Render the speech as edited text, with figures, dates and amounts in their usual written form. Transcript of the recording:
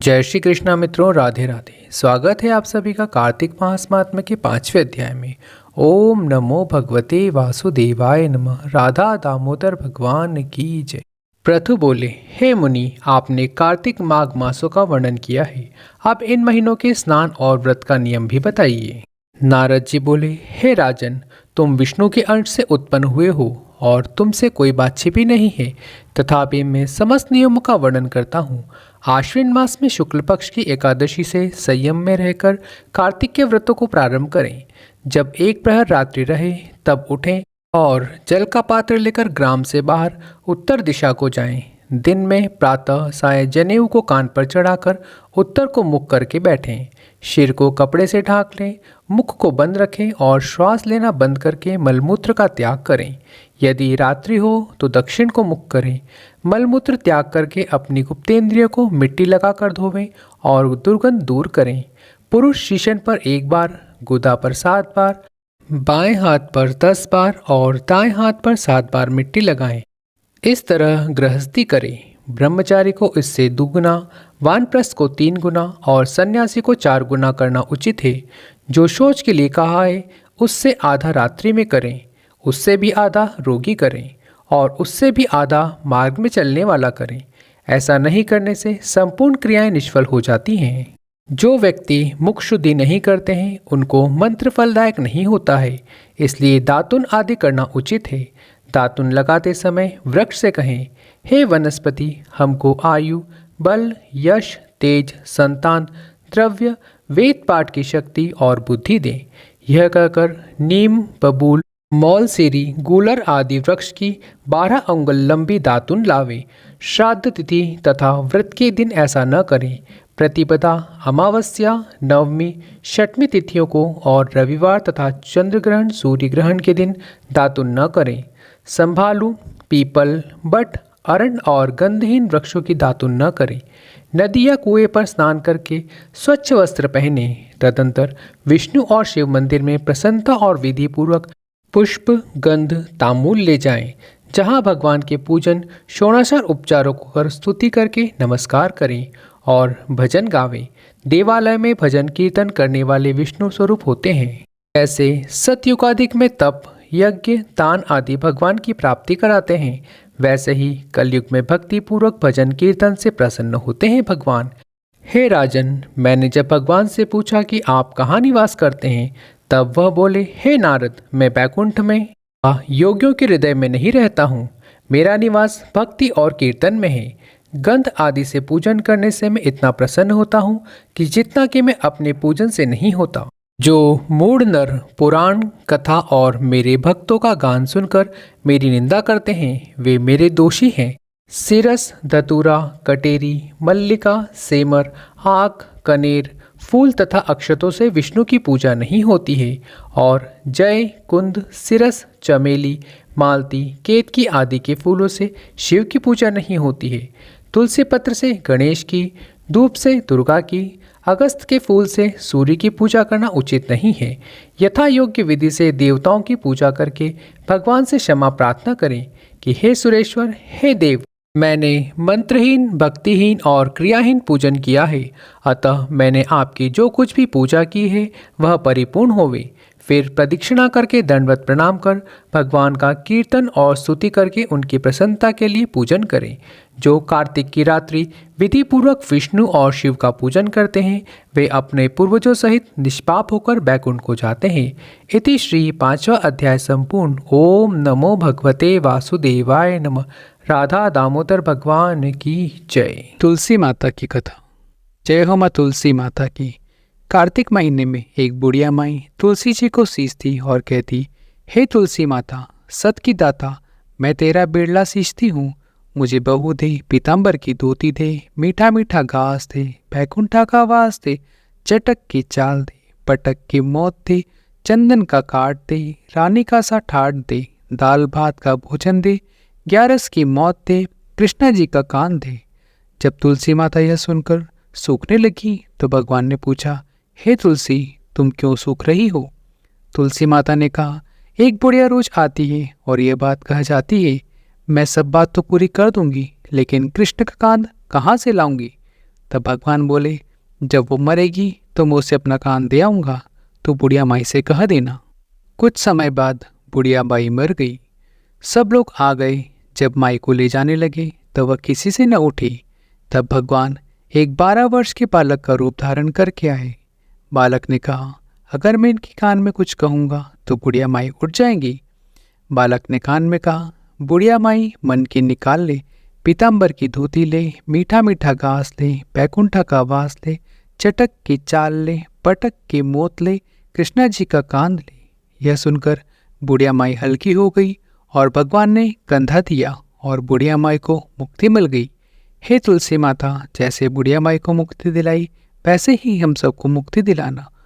जय श्री कृष्णा मित्रों, राधे राधे। स्वागत है आप सभी का कार्तिक मास महात्म्य के 5वें अध्याय में। ओम नमो भगवते वासुदेवाय नमः। राधा दामोदर भगवान की जय। प्रथु बोले, हे मुनि, आपने कार्तिक माघ मासों का वर्णन किया है। आप इन महीनों के स्नान और व्रत का नियम भी बताइए। नारद जी बोले, हे राजन, तुम विष्णु के अंश से उत्पन्न हुए हो और तुमसे कोई बात छिपी नहीं है। तथापि मैं समस्त नियमों का वर्णन करता हूँ। आश्विन मास में शुक्ल पक्ष की एकादशी से संयम में रहकर कार्तिक के व्रतों को प्रारंभ करें। जब एक प्रहर रात्रि रहे तब उठें और जल का पात्र लेकर ग्राम से बाहर उत्तर दिशा को जाएं। दिन में प्रातः साय जनेऊ को कान पर चढ़ाकर उत्तर को मुख करके बैठें। सिर को कपड़े से ढाक लें, मुख को बंद रखें और श्वास लेना बंद करके मलमूत्र का त्याग करें। यदि रात्रि हो तो दक्षिण को मुख करें। मलमूत्र त्याग करके अपनी गुप्तेंद्रिय को मिट्टी लगाकर धोवें और दुर्गंध दूर करें। पुरुष शीशन पर 1 बार, गुदा पर 7 बार, बाएं हाथ पर 10 बार और दाएं हाथ पर 7 बार मिट्टी लगाएं। इस तरह गृहस्थी करें। ब्रह्मचारी को इससे 2 गुना, वानप्रस्थ को 3 गुना और सन्यासी को 4 गुना करना उचित है। जो शौच के लिए कहा है उससे आधा रात्रि में करें, उससे भी आधा रोगी करें और उससे भी आधा मार्ग में चलने वाला करें। ऐसा नहीं करने से संपूर्ण क्रियाएं निष्फल हो जाती हैं। जो व्यक्ति मुख शुद्धि नहीं करते हैं उनको मंत्र फलदायक नहीं होता है, इसलिए दातुन आदि करना उचित है। दातुन लगाते समय वृक्ष से कहें, हे वनस्पति, हमको आयु, बल, यश, तेज, संतान, द्रव्य, वेद पाठ की शक्ति और बुद्धि दें। यह कहकर नीम, बबूल, मौलसेरी, गूलर आदि वृक्ष की 12 अंगुल लंबी दातुन लावे। श्राद्ध तिथि तथा व्रत के दिन ऐसा न करें। प्रतिपदा, अमावस्या, नवमी, छठवीं तिथियों को और रविवार तथा चंद्रग्रहण, सूर्य ग्रहण के दिन दातुन न करें। संभालू, पीपल, बट, अरण और गंधहीन वृक्षों की दातुन न करें। नदी या कुएं पर स्नान करके स्वच्छ वस्त्र पहने। तदंतर विष्णु और शिव मंदिर में प्रसन्नता और विधि पूर्वक पुष्प, गंध, तांबूल ले जाएं। जहां भगवान के पूजन षोडशार उपचारों को कर स्तुति करके नमस्कार करें और भजन गावें। देवालय में भजन कीर्तन करने वाले विष्णु स्वरूप होते हैं। ऐसे सतयुगाधिक में तप, यज्ञ, दान आदि भगवान की प्राप्ति कराते हैं, वैसे ही कलयुग में भक्ति पूर्वक भजन कीर्तन से प्रसन्न होते हैं भगवान। हे राजन, मैंने जब भगवान से पूछा कि आप कहाँ निवास करते हैं, तब वह बोले, हे नारद, मैं बैकुंठ में योगियों के हृदय में नहीं रहता हूँ। मेरा निवास भक्ति और कीर्तन में है। गंध आदि से पूजन करने से मैं इतना प्रसन्न होता हूँ कि जितना कि मैं अपने पूजन से नहीं होता। जो मूढ़ नर पुराण, कथा और मेरे भक्तों का गान सुनकर मेरी निंदा करते हैं, वे मेरे दोषी हैं। सिरस, धतूरा, कटेरी, मल्लिका, सेमर, आक, कनेर, फूल तथा अक्षतों से विष्णु की पूजा नहीं होती है और जय, कुंद, सिरस, चमेली, मालती, केतकी आदि के फूलों से शिव की पूजा नहीं होती है। तुलसी पत्र से गणेश की, धूप से दुर्गा की, अगस्त के फूल से सूर्य की पूजा करना उचित नहीं है। यथा योग्य विधि से देवताओं की पूजा करके भगवान से क्षमा प्रार्थना करें कि हे सुरेश्वर, हे देव, मैंने मंत्रहीन, भक्तिहीन और क्रियाहीन पूजन किया है, अतः मैंने आपकी जो कुछ भी पूजा की है वह परिपूर्ण होवे। फिर प्रदक्षिणा करके दंडवत प्रणाम कर भगवान का कीर्तन और स्तुति करके उनकी प्रसन्नता के लिए पूजन करें। जो कार्तिक की रात्रि विधि पूर्वक विष्णु और शिव का पूजन करते हैं, वे अपने पूर्वजों सहित निष्पाप होकर बैकुंठ को जाते हैं। इति श्री 5वां अध्याय संपूर्ण। ओम नमो भगवते वासुदेवाय नमः। राधा दामोदर भगवान की जय। तुलसी माता की कथा। जय हो माँ तुलसी माता की। कार्तिक महीने में एक बुढ़िया माई तुलसी जी को सींचती और कहती, हे तुलसी माता, सत की दाता, मैं तेरा बिरला सींचती हूँ। मुझे बहू दे, पीताम्बर की धोती दे, मीठा मीठा घास दे, बैकुंठा का वास दे, चटक की चाल दे, पटक की मौत दे, चंदन का काट दे, रानी का सा ठाट दे, दाल भात का भोजन दे, 11 की मौत दे, कृष्णा जी का कान दे। जब तुलसी माता यह सुनकर सूखने लगी तो भगवान ने पूछा, हे तुलसी, तुम क्यों सूख रही हो? तुलसी माता ने कहा, एक बुढ़िया रोज आती है और यह बात कह जाती है, मैं सब बात तो पूरी कर दूंगी, लेकिन कृष्ण का कान कहाँ से लाऊंगी? तब भगवान बोले, जब वो मरेगी तो मैं उसे अपना कान दे आऊँगा, तो बुढ़िया माई से कह देना। कुछ समय बाद बुढ़िया माई मर गई। सब लोग आ गए। जब माई को ले जाने लगे तो वह किसी से न उठी। तब भगवान एक 12 वर्ष के बालक का रूप धारण करके आए। बालक ने कहा, अगर मैं इनके कान में कुछ कहूँगा तो बुढ़िया माई उठ जाएंगी। बालक ने कान में कहा, बुढ़िया माई मन की निकाल ले, पीताम्बर की धोती ले, मीठा मीठा घास ले, बैकुंठा का वास ले, चटक की चाल ले, पटक की मोत ले, कृष्णा जी का कांद ले। यह सुनकर बुढ़िया माई हल्की हो गई और भगवान ने कंधा दिया और बुढ़िया माई को मुक्ति मिल गई। हे तुलसी माता, जैसे बुढ़िया माई को मुक्ति दिलाई वैसे ही हम सबको मुक्ति दिलाना।